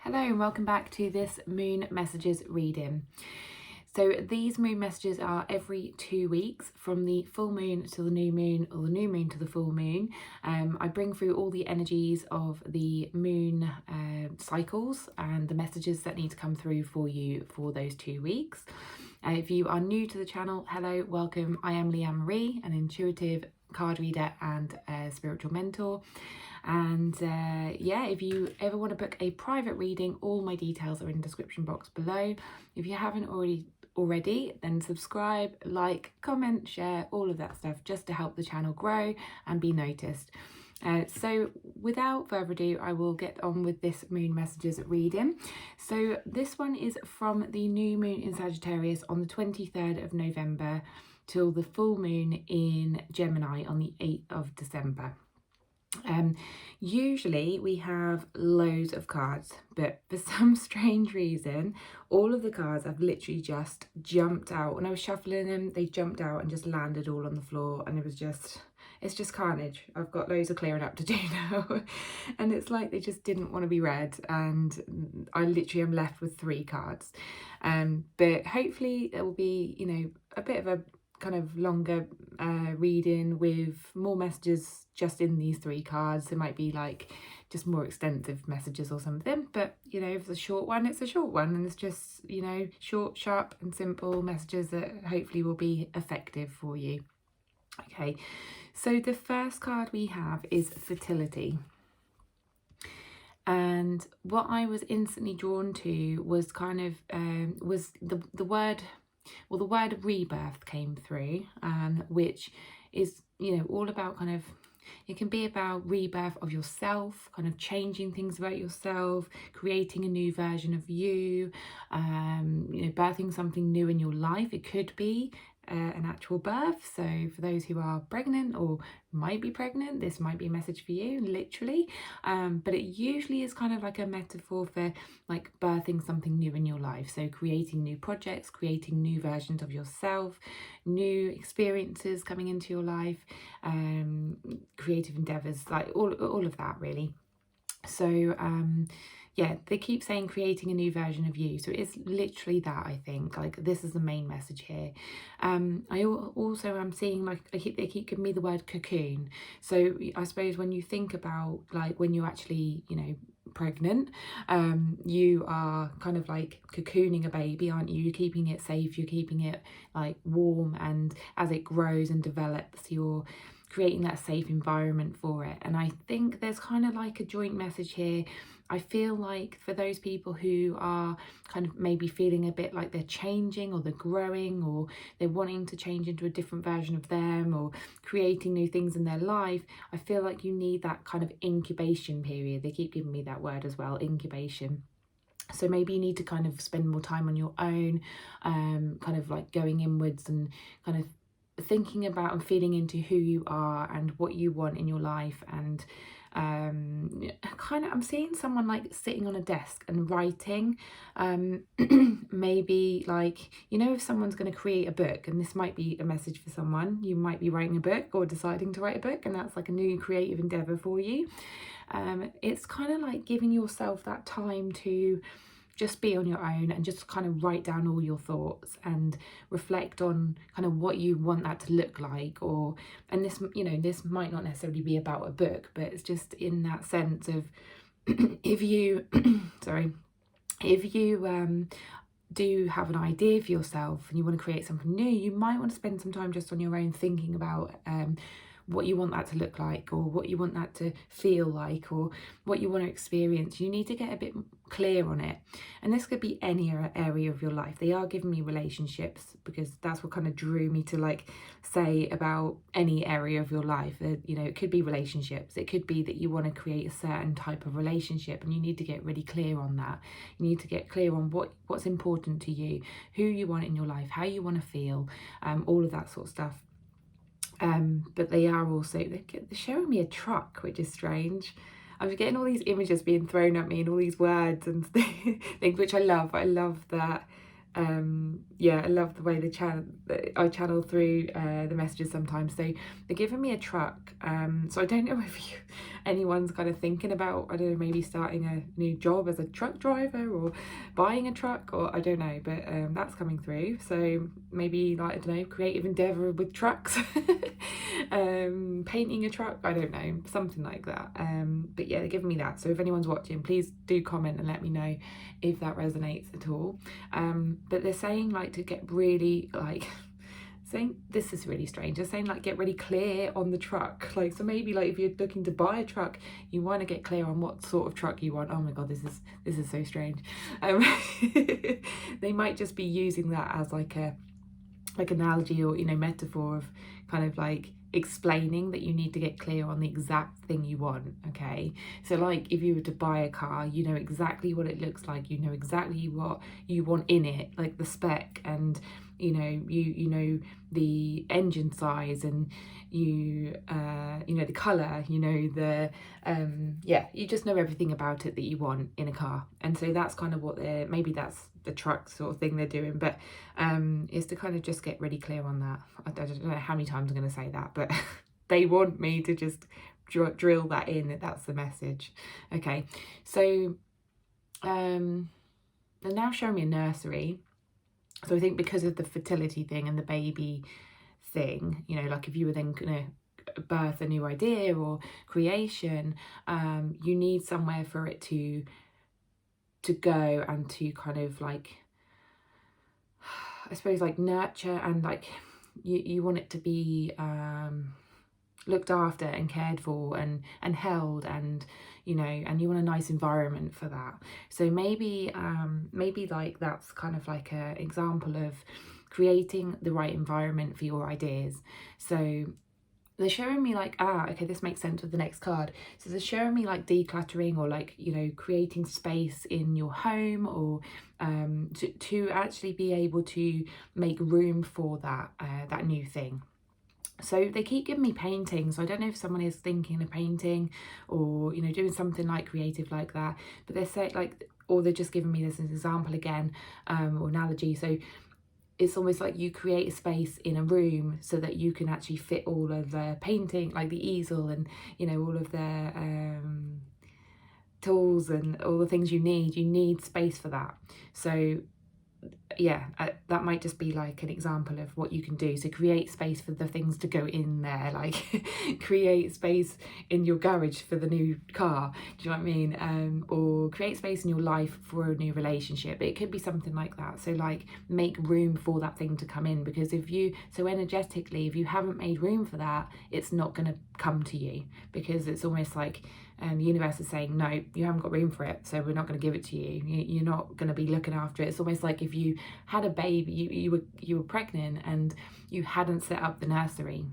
Hello and welcome back to this moon messages reading. So these moon messages are every 2 weeks, from the full moon to the new moon, or the new moon to the full moon. I bring through all the energies of the moon cycles and the messages that need to come through for you for those 2 weeks. If you are new to the channel, hello, welcome. I am Leanne Marie, an intuitive card reader and a spiritual mentor. And if you ever want to book a private reading, all my details are in the description box below. If you haven't already, then subscribe, like, comment, share, all of that stuff, just to help the channel grow and be noticed. So without further ado, I will get on with this moon messages reading. So this one is from the new moon in Sagittarius on the 23rd of November till the full moon in Gemini on the 8th of December. Usually we have loads of cards, but for some strange reason all of the cards have literally just jumped out. When I was shuffling them, they jumped out and just landed all on the floor, and it's just carnage. I've got loads of clearing up to do now and it's like they just didn't want to be read, and I literally am left with 3 cards. But hopefully there will be, a bit of a kind of longer reading with more messages just in these 3 cards. There might be like just more extensive messages or something, but if it's a short one, it's a short one, and it's just short, sharp and simple messages that hopefully will be effective for you. Okay, so the first card we have is fertility. And what I was instantly drawn to was kind of was the word rebirth came through, which is all about kind of, it can be about rebirth of yourself, kind of changing things about yourself, creating a new version of you, birthing something new in your life. It could be an actual birth. So for those who are pregnant or might be pregnant, this might be a message for you, literally. But it usually is kind of like a metaphor for like birthing something new in your life. So creating new projects, creating new versions of yourself, new experiences coming into your life, creative endeavors, like all of that really. So they keep saying creating a new version of you. So it is literally that, I think. Like, this is the main message here. I also am seeing, like, they keep giving me the word cocoon. So I suppose when you think about, like, when you're actually, pregnant, you are kind of like cocooning a baby, aren't you? You're keeping it safe, you're keeping it like warm, and as it grows and develops, you're creating that safe environment for it. And I think there's kind of like a joint message here. I feel like for those people who are kind of maybe feeling a bit like they're changing, or they're growing, or they're wanting to change into a different version of them, or creating new things in their life, I feel like you need that kind of incubation period. They keep giving me that word as well, incubation. So maybe you need to kind of spend more time on your own, kind of like going inwards and kind of thinking about and feeling into who you are and what you want in your life. And I'm seeing someone like sitting on a desk and writing, maybe like, if someone's going to create a book, and this might be a message for someone, you might be writing a book or deciding to write a book, and that's like a new creative endeavor for you. It's kind of like giving yourself that time to just be on your own and just kind of write down all your thoughts and reflect on kind of what you want that to look like. And this, this might not necessarily be about a book, but it's just in that sense of if you do have an idea for yourself and you want to create something new, you might want to spend some time just on your own thinking about what you want that to look like, or what you want that to feel like, or what you want to experience. You need to get a bit clear on it. And this could be any area of your life. They are giving me relationships, because that's what kind of drew me to like say about any area of your life. It could be relationships. It could be that you want to create a certain type of relationship, and you need to get really clear on that. You need to get clear on what's important to you, who you want in your life, how you want to feel, all of that sort of stuff. But they are also, they're showing me a truck, which is strange. I'm getting all these images being thrown at me and all these words and things, which I love. I love that yeah, I love the way I channel through the messages sometimes. So they're giving me a truck. So I don't know if anyone's kind of thinking about, I don't know, maybe starting a new job as a truck driver or buying a truck, or I don't know, but that's coming through. So maybe, like, I don't know, creative endeavour with trucks, painting a truck, I don't know, something like that. But yeah, they're giving me that. So if anyone's watching, please do comment and let me know if that resonates at all. But they're saying, like, to get really, like, saying, this is really strange, they're saying, like, get really clear on the truck. Like, so maybe, like, if you're looking to buy a truck, you want to get clear on what sort of truck you want. Oh my god, this is so strange. They might just be using that as like analogy, or, you know, metaphor of kind of like explaining that you need to get clear on the exact thing you want. Okay, so like if you were to buy a car, you know exactly what it looks like, you know exactly what you want in it, like the spec, and you know, you know the engine size, and you know the color, you know the yeah, you just know everything about it that you want in a car. And so that's kind of what they're, maybe that's the truck sort of thing they're doing, but is to kind of just get really clear on that. I don't know how many times I'm going to say that, but they want me to just drill that in, that that's the message. Okay, so they're now showing me a nursery. So I think because of the fertility thing and the baby thing, you know, like if you were then going to birth a new idea or creation, you need somewhere for it to go and to kind of like, I suppose, like nurture, and like you want it to be looked after and cared for and held, and you know, and you want a nice environment for that. So maybe like that's kind of like a example of creating the right environment for your ideas. So they're showing me like, okay, this makes sense with the next card. So they're showing me like decluttering, or like, you know, creating space in your home, or to actually be able to make room for that that new thing. So they keep giving me painting, so I don't know if someone is thinking of painting, or, you know, doing something like creative like that. But they're saying like, or they're just giving me this as an example again, or analogy. So it's almost like you create a space in a room so that you can actually fit all of the painting, like the easel, and, you know, all of the tools and all the things you need space for that. So yeah, that might just be like an example of what you can do. So create space for the things to go in there, like create space in your garage for the new car, do you know what I mean? Or create space in your life for a new relationship. It could be something like that. So like make room for that thing to come in, because if you, so energetically, if you haven't made room for that, it's not going to come to you, because it's almost like the universe is saying, no, you haven't got room for it, so we're not going to give it to you. You're not going to be looking after it. It's almost like if you had a baby, you were pregnant and you hadn't set up the nursery,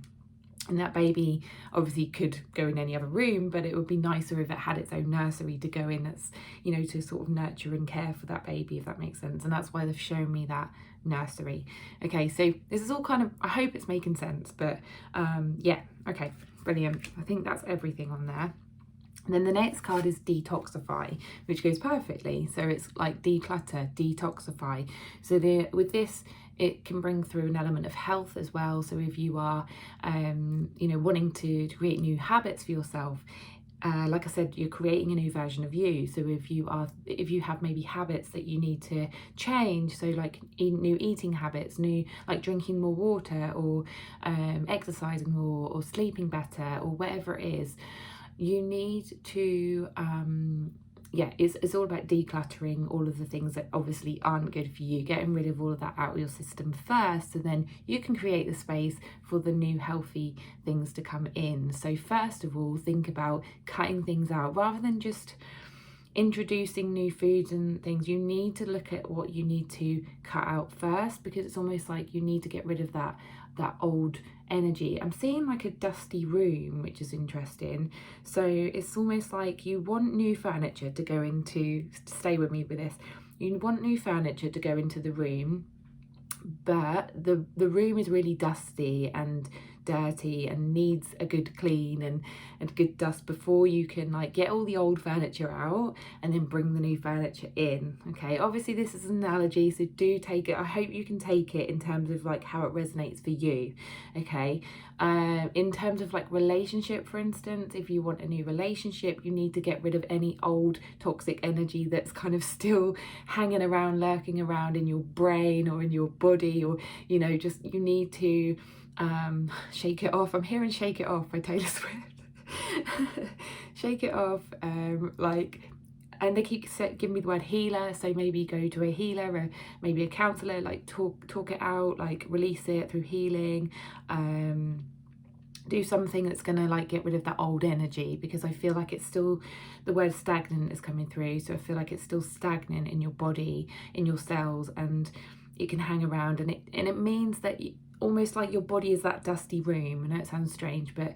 and that baby obviously could go in any other room, but it would be nicer if it had its own nursery to go in, that's, you know, to sort of nurture and care for that baby, if that makes sense. And that's why they've shown me that nursery. Okay, so this is all kind of, I hope it's making sense, but yeah, okay, brilliant. I think that's everything on there. And then the next card is detoxify, which goes perfectly. So it's like declutter, detoxify. So with this, it can bring through an element of health as well. So if you are, you know, wanting to create new habits for yourself, like I said, you're creating a new version of you. So if you have maybe habits that you need to change, so like new eating habits, new, like drinking more water, or exercising more, or sleeping better, or whatever it is, you need to yeah, it's all about decluttering all of the things that obviously aren't good for you, getting rid of all of that out of your system first, and then you can create the space for the new healthy things to come in. So first of all, think about cutting things out rather than just introducing new foods and things. You need to look at what you need to cut out first, because it's almost like you need to get rid of that old energy. I'm seeing like a dusty room, which is interesting. So it's almost like you want new furniture to go into, stay with me with this, you want new furniture to go into the room, but the room is really dusty and dirty and needs a good clean and good dust before you can like get all the old furniture out and then bring the new furniture in. Okay, obviously this is an analogy, so do take it, I hope you can take it in terms of like how it resonates for you. Okay, in terms of like relationship, for instance, if you want a new relationship, you need to get rid of any old toxic energy that's kind of still hanging around, lurking around in your brain or in your body, or you know, just you need to shake it off. I'm hearing Shake It Off by Taylor Swift. Shake it off, like, and they keep giving me the word healer, so maybe go to a healer or maybe a counsellor, like talk it out, like release it through healing. Do something that's going to like get rid of that old energy, because I feel like it's still, the word stagnant is coming through, so I feel like it's still stagnant in your body, in your cells, and it can hang around, and it means that almost like your body is that dusty room. I know it sounds strange, but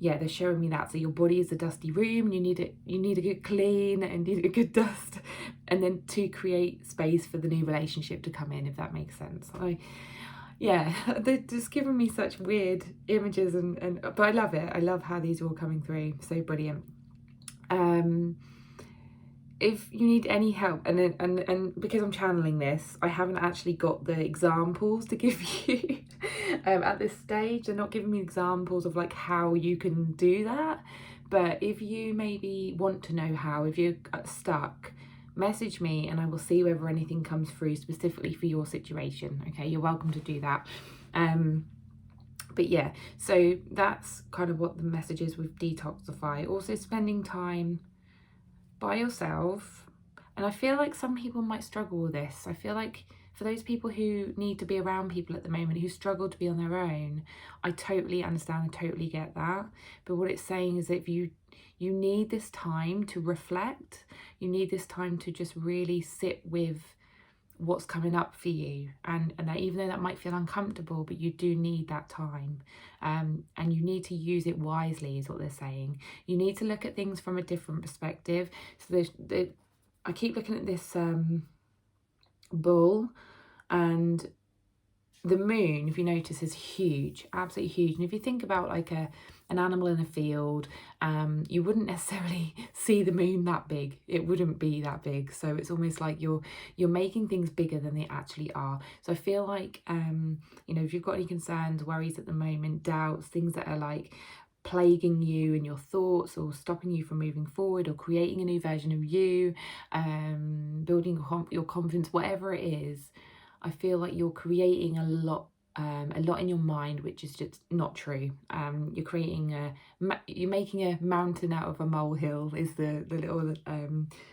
yeah, they're showing me that. So your body is a dusty room, you need a good clean and need a good dust, and then to create space for the new relationship to come in, if that makes sense. Yeah, they're just giving me such weird images, but I love it. I love how these are all coming through. So brilliant. If you need any help, and because I'm channeling this, I haven't actually got the examples to give you at this stage. They're not giving me examples of like how you can do that. But if you maybe want to know how, if you're stuck, message me and I will see whether anything comes through specifically for your situation. Okay, you're welcome to do that. But yeah, so that's kind of what the message is with detoxify. Also spending time by yourself, and I feel like some people might struggle with this. I feel like for those people who need to be around people at the moment, who struggle to be on their own, I totally understand and totally get that. But what it's saying is that if you need this time to reflect, you need this time to just really sit with what's coming up for you, and that even though that might feel uncomfortable, but you do need that time, and you need to use it wisely, is what they're saying. You need to look at things from a different perspective. So I keep looking at this bull, and the moon, if you notice, is huge, absolutely huge. And if you think about like an animal in a field, you wouldn't necessarily see the moon that big. It wouldn't be that big. So it's almost like you're making things bigger than they actually are. So I feel like, you know, if you've got any concerns, worries at the moment, doubts, things that are like plaguing you in your thoughts or stopping you from moving forward or creating a new version of you, building your confidence, whatever it is, I feel like you're creating a lot in your mind, which is just not true. You're making a mountain out of a molehill, is the little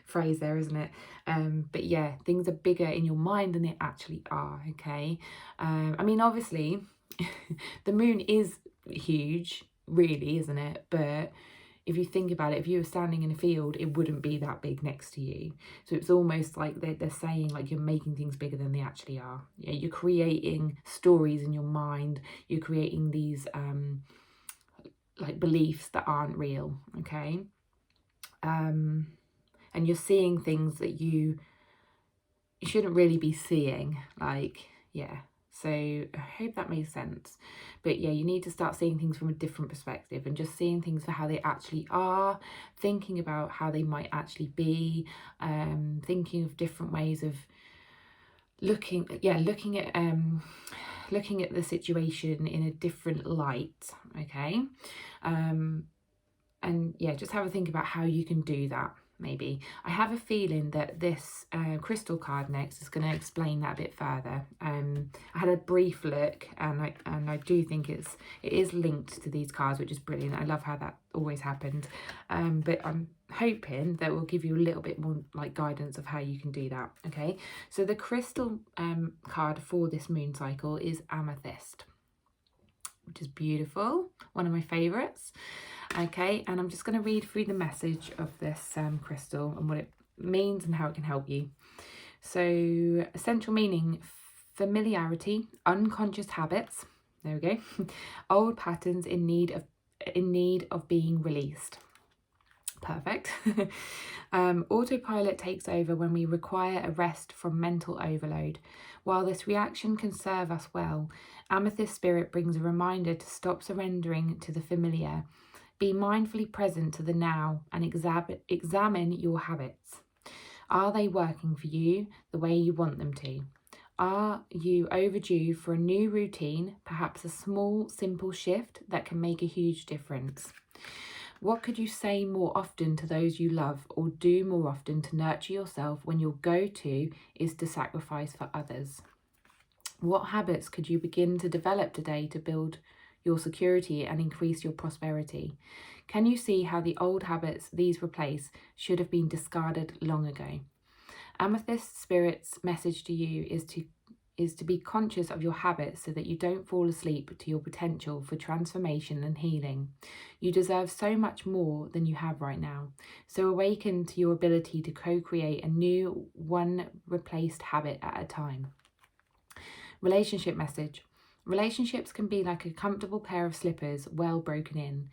phrase there, isn't it? But yeah, things are bigger in your mind than they actually are. Okay, I mean, obviously, the moon is huge, really, isn't it? But if you think about it, if you were standing in a field, it wouldn't be that big next to you. So it's almost like they're saying like you're making things bigger than they actually are. Yeah, you're creating stories in your mind. You're creating these like beliefs that aren't real. Okay, and you're seeing things that you shouldn't really be seeing. Like, yeah. So I hope that makes sense. But yeah, you need to start seeing things from a different perspective and just seeing things for how they actually are, thinking about how they might actually be, thinking of different ways of looking at the situation in a different light. Okay, and yeah, just have a think about how you can do that. Maybe I have a feeling that this crystal card next is going to explain that a bit further. I had a brief look, and I do think it is linked to these cards, which is brilliant. I love how that always happened. But I'm hoping that will give you a little bit more like guidance of how you can do that. Okay, so the crystal card for this moon cycle is amethyst, which is beautiful, one of my favorites. Okay, and I'm just going to read through the message of this crystal and what it means and how it can help you. So, essential meaning: familiarity, unconscious habits. There we go. Old patterns in need of being released. Perfect. Autopilot takes over when we require a rest from mental overload. While this reaction can serve us well, Amethyst Spirit brings a reminder to stop surrendering to the familiar. Be mindfully present to the now and examine your habits. Are they working for you the way you want them to? Are you overdue for a new routine, perhaps a small, simple shift that can make a huge difference? What could you say more often to those you love, or do more often to nurture yourself when your go-to is to sacrifice for others? What habits could you begin to develop today to build your security and increase your prosperity? Can you see how the old habits these replace should have been discarded long ago? Amethyst Spirit's message to you is to be conscious of your habits so that you don't fall asleep to your potential for transformation and healing. You deserve so much more than you have right now. So awaken to your ability to co-create a new one replaced habit at a time. Relationship message. Relationships can be like a comfortable pair of slippers well broken in.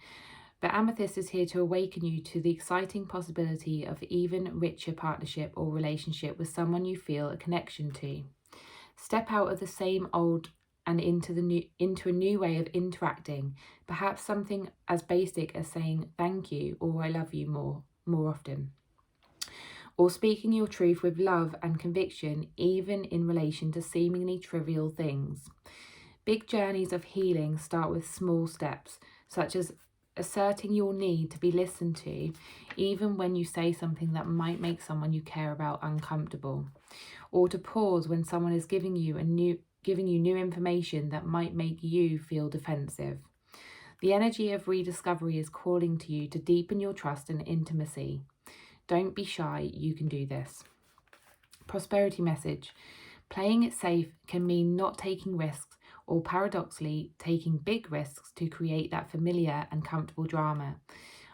But Amethyst is here to awaken you to the exciting possibility of even richer partnership or relationship with someone you feel a connection to. Step out of the same old and into a new way of interacting, perhaps something as basic as saying thank you or I love you more often. Or speaking your truth with love and conviction, even in relation to seemingly trivial things. Big journeys of healing start with small steps, such as asserting your need to be listened to, even when you say something that might make someone you care about uncomfortable, or to pause when someone is giving you new information that might make you feel defensive. The energy of rediscovery is calling to you to deepen your trust and intimacy. Don't be shy, you can do this. Prosperity message. Playing it safe can mean not taking risks, or paradoxically taking big risks to create that familiar and comfortable drama.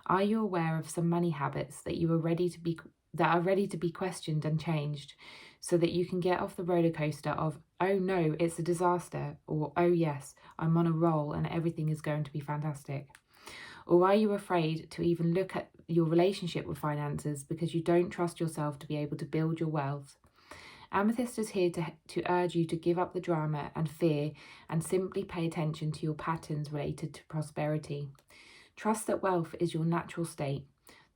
Are you aware of some money habits that are ready to be questioned and changed, so that you can get off the roller coaster of, oh no, it's a disaster, or oh yes, I'm on a roll and everything is going to be fantastic? Or are you afraid to even look at your relationship with finances because you don't trust yourself to be able to build your wealth? Amethyst is here to urge you to give up the drama and fear and simply pay attention to your patterns related to prosperity. Trust that wealth is your natural state.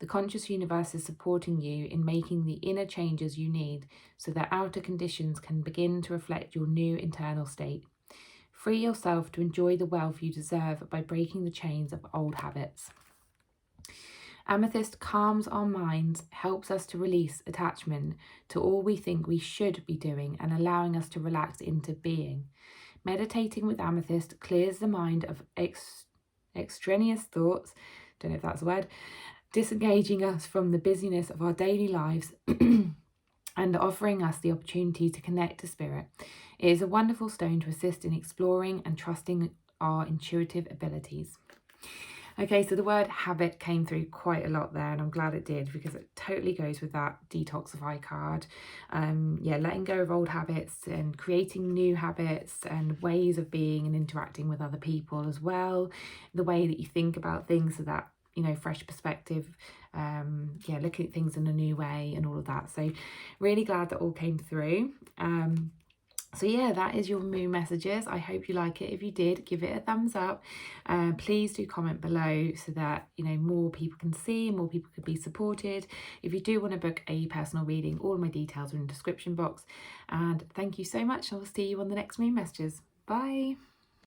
The conscious universe is supporting you in making the inner changes you need so that outer conditions can begin to reflect your new internal state. Free yourself to enjoy the wealth you deserve by breaking the chains of old habits. Amethyst calms our minds, helps us to release attachment to all we think we should be doing and allowing us to relax into being. Meditating with Amethyst clears the mind of extraneous thoughts, don't know if that's a word, disengaging us from the busyness of our daily lives and offering us the opportunity to connect to spirit. It is a wonderful stone to assist in exploring and trusting our intuitive abilities. Okay, so the word habit came through quite a lot there, and I'm glad it did because it totally goes with that detoxify card. Letting go of old habits and creating new habits and ways of being and interacting with other people as well. The way that you think about things, so that, fresh perspective, looking at things in a new way and all of that. So really glad that all came through. So yeah, that is your moon messages. I hope you like it. If you did, give it a thumbs up. Please do comment below so that more people can see, more people could be supported. If you do want to book a personal reading, all of my details are in the description box. And thank you so much. I will see you on the next moon messages. Bye.